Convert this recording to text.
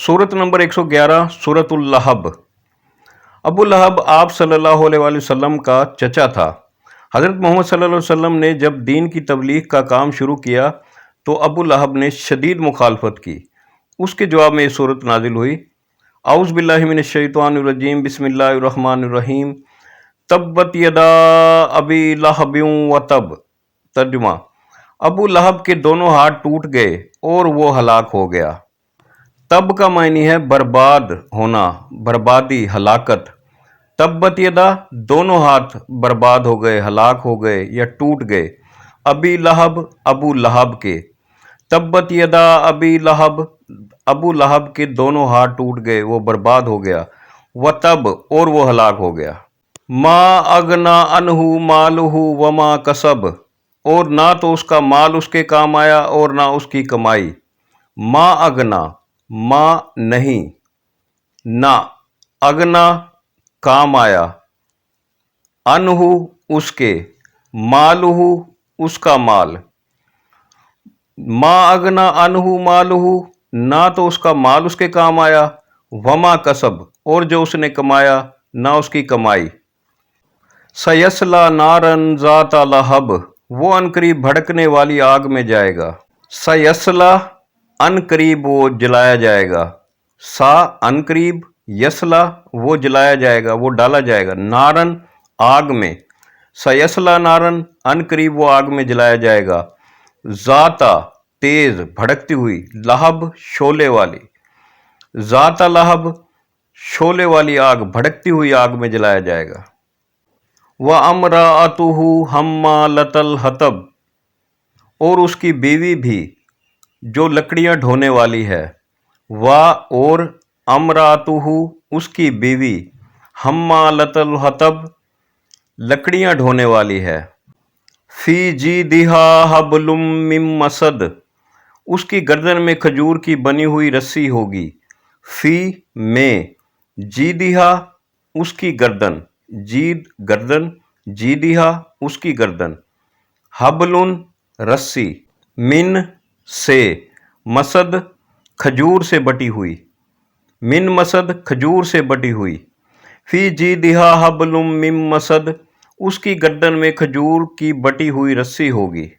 सूरत number 111 सूरतुल लहब। अबू लहब आप सल्लल्लाहु अलैहि वसल्लम का चचा था। हज़रत मोहम्मद सल्लल्लाहु अलैहि वसल्लम ने जब दीन की तबलीग का काम शुरू किया तो अबू लहब ने शदीद मुखालफत की। उसके जवाब में ये सूरत नाजिल हुई। औज़ु बिल्लाहि मिनश शैतानिर रजीम बिस्मिल्लाहिर रहमानिर रहीम। तब्बत यदा अबी लहबिन व तब। तर्जुमा, अबू लहब के दोनों हाथ टूट गए और वो हलाक हो गया। तब का मायनी है बर्बाद होना, बर्बादी, हलाकत। तब्बत यदा, दोनों हाथ बर्बाद हो गए, हलाक हो गए या टूट गए। अबी लहब, अबू लहब के। तब्बत यदा अबी लहब, अबू लहब के दोनों हाथ टूट गए, वो बर्बाद हो गया। व तब, और वो हलाक हो गया। मा अगना अनहु मालुहु वमा कसब, और ना तो उसका माल उसके काम आया और ना उसकी कमाई। मा अगना, मा नहीं, ना, अगना काम आया, अनहु उसके, मालुहु उसका माल। मा अगना अनहु मालुहु, ना तो उसका माल उसके काम आया, वमा कसब, और जो उसने कमाया ना उसकी कमाई। सयस्ला नारन ज़ाता लहब, वो अनकरीब भड़कने वाली आग में जाएगा। सयस्ला, अनकरीब वो जलाया जाएगा। सा अनकरीब, यसला वो जलाया जाएगा, वो डाला जाएगा। नारन आग में, सयस्ला नारन अनकरीब वो आग में जलाया जाएगा। ज़ाता तेज भड़कती हुई, लहब शोले वाली। ज़ाता लहब शोले वाली आग, भड़कती हुई आग में जलाया जाएगा। व अमराअतुहु हम्मालतल हतब, और उसकी बीवी भी जो लकड़ियां ढोने वाली है। वा और अमरातुहु उसकी बीवी, हम्मालतल हतब लकड़ियां ढोने वाली है। फी जीदिहा हब्लुम मिन मसद, उसकी गर्दन में खजूर की बनी हुई रस्सी होगी। फी में, जीदिहा उसकी गर्दन, जीद गर्दन, जीदिहा उसकी गर्दन। हब्लुन रस्सी, मिन से, मसद खजूर से बटी हुई। मिन मसद खजूर से बटी हुई। फी जीदिहा हब्लुम मिन मसद, उसकी गर्दन में खजूर की बटी हुई रस्सी होगी।